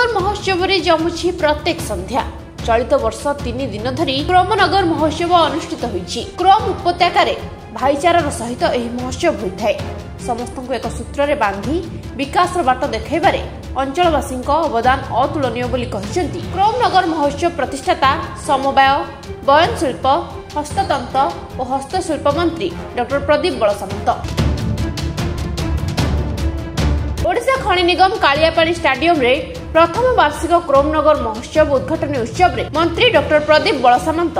क्रोमनगर महोत्सव रे जमुछि प्रत्येक संध्या। चलित वर्ष 3 दिन धरी क्रोमनगर महोत्सव अनुष्ठित होइछि। क्रोम उपत्यकार भाईचारार सहित एही महोत्सव होइथाय। समस्तଙ୍କୁ एक सूत्र रे बांधी विकास बाट देखैबारे अंचलवासी अवदान अतुलनीय बोली कहिसेंती क्रोमनगर महोत्सव प्रतिष्ठाता समवाय बयन शिल्प हस्ततंत्र और हस्तशिल्प मंत्री डॉक्टर प्रदीप बलसामंत। ओडिशा खनि निगम कालियापाड़ी स्टेडियम रे प्रथम वार्षिक क्रोमनगर महोत्सव उद्घाटन उत्सव रे मंत्री डॉक्टर प्रदीप बलसामंत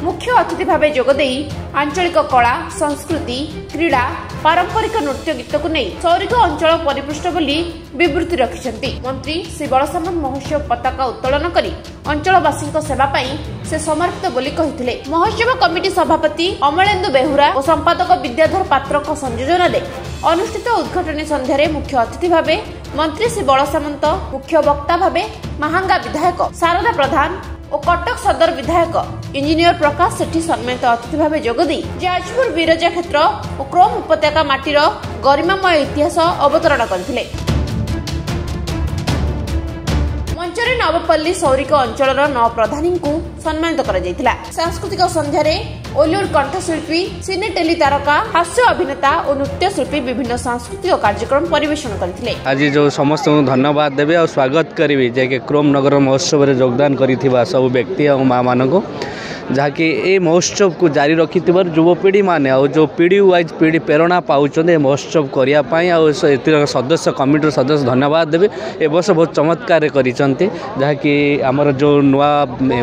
मुख्य अतिथि भावे जोगदेई आंचलिक कला संस्कृति क्रीड़ा पारंपरिक नृत्य गीत को नहीं सौरिक अंचल परिपृष्ट बोली विवृत्ति रखिछंती। मंत्री श्री बलसामंत महोत्सव पताका उत्तोलन करी अंचलवासी सेवा पाई से समर्पित बोली कहिथिले। महोत्सव कमिटी सभापति अमलेन्दु बेहुरा और संपादक विद्याधर पात्र संयोजन रे अनुष्ठित उद्घाटनी संध्यारे मुख्य अतिथि भावे मंत्री श्री बलसामंत मुख्य वक्ता भावे महांगा विधायक शारदा प्रधान और कटक सदर विधायक इंजीनियर प्रकाश सेठी सम्मानित अतिथि भावे जोगदी जाजपुर विरजा क्षेत्र और क्रोम उपत्यका माटीर गरिमामय इतिहास अवतरण करथिले। मंचरे नवपल्ली सौरिक अंचलर 9 प्रधानी को सम्मानित करा जायतिला। सांस्कृतिक संध्यारे ओलिउड कंठशिल्पी सिने टेली तारका हास्य अभिनेता और नृत्य शिल्पी विभिन्न सांस्कृतिक कार्यक्रम परिवेषण करथिले। आज जो समस्त धन्यवाद देबे और स्वागत करिवे जे के क्रोमनगर महोत्सव रे योगदान करिथिबा सब व्यक्ति और मां मानको जहाँकि ए महोत्सव को जारी रखि युवपीढ़ी माने और जो पीढ़ी वाइज पीढ़ी प्रेरणा पाउछन ए महोत्सव करने सदस्य कमिटी सदस्य धन्यवाद देवे। ए वर्ष बहुत चमत्कार करिसंते जहाँकि आमर जो नुआ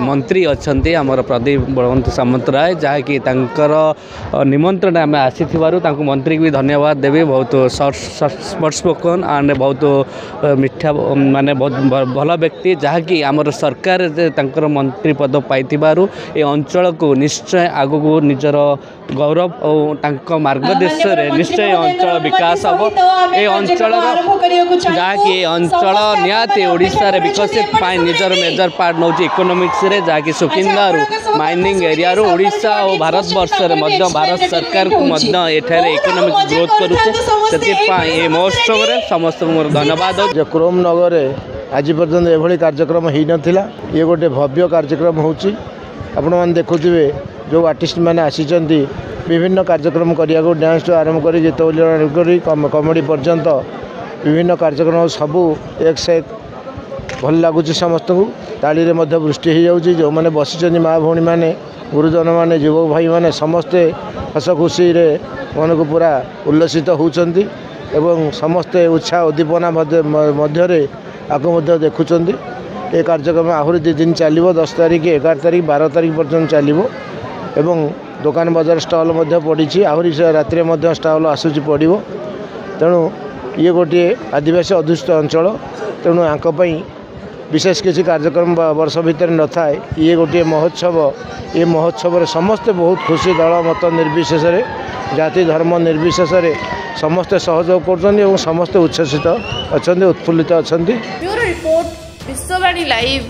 मंत्री अच्छा आमर प्रदीप बलवंत सामंतराय जहाँकि निमंत्रण आम आसीथिबारु तांको मंत्री भी धन्यवाद देवे। बहुत स्पॉट स्पोकन एंड बहुत मिठा माने बहुत भल व्यक्ति जहाँकि आमर सरकार तांकर मंत्री पद पाइथिबारु ए अंचल को निश्चय आगो निजर गौरव और मार्गदर्शन निश्चय अंचल विकास हम ए अंचल जहाँकि अंचल निहाती ओडिशा रे विकसित पाई निजर मेजर पार्ट नौ इकोनॉमिक्स रे जहाँकि सुकिंदारू माइनिंग एरिया रू ओडिशा और भारत वर्ष रे भारत सरकार को एठारे इकोनॉमिक ग्रोथ करुचे ए महोत्सव रे समस्त धन्यवाद। क्रोमनगर आज पर्यंत एभली कार्यक्रम हो नथिला ये गोटे भव्य कार्यक्रम होची। आपण मैंने देखुए जो आर्टिस्ट मैंने आसीचंती विभिन्न कार्यक्रम करिया डांस तो आरंभ कर गीत करी कॉमेडी पर्यंत विभिन्न कार्यक्रम सबू एक से एक भल लगुच समस्त को ताली रे मध्य वृष्टि हो जाउची। जो मैंने बसी माँ भौणी मैंने गुरुजन मैंने युवक भाई मैंने समस्ते हस खुशी रे मन को पूरा उल्लसित होउचंती एवं समस्ते उत्साह उद्दीपना मध्य आपको देखुंट। ये कार्यक्रम आहरी 2 दिन चलो 10 तारीख 11 तारीख 12 तारीख पर्यटन चलो एवं दुकान बजार स्टल पड़ी आहरी राति में स्टल आसूँ पड़ो। तेणु ये गोटे आदिवासी अधुषित अंचल तेणु आंकपाई विशेष किसी कार्यक्रम वर्ष भितर न थाए। ये गोटे महोत्सव ये महोत्सव समस्ते बहुत खुशी दल मत निर्विशेष जाति धर्म निर्विशेष समस्ते सहयोग कर समस्ते उच्छ्वसित अच्छा उत्फुल्लित अच्छा। Bureau report Vishwavani live.